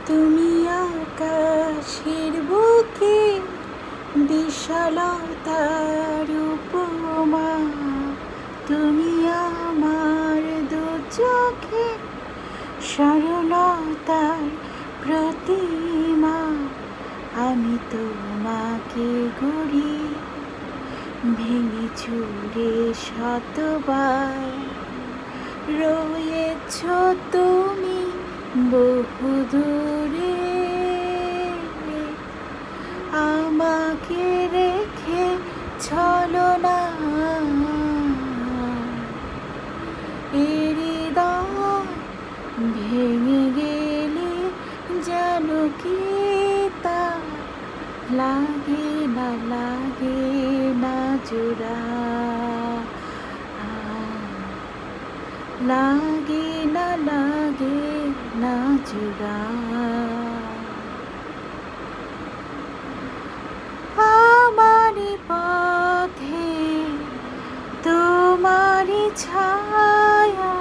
তুমি আকাশের বুকে বিশালতার উপমা, তুমি আমার দু চোখে সরলতার প্রতিমা। আমি তোমাকে গড়ি ভেঙে চুরে শতবার, রয়েছ তুমি বহু দূরে, আমাকে রেখে ছলনা হৃদয় ভেঙে গেলে যেন কি তা লাগে না জোড়া, লাগে না জোড়া। আমারি পথে তোমারি ছায়া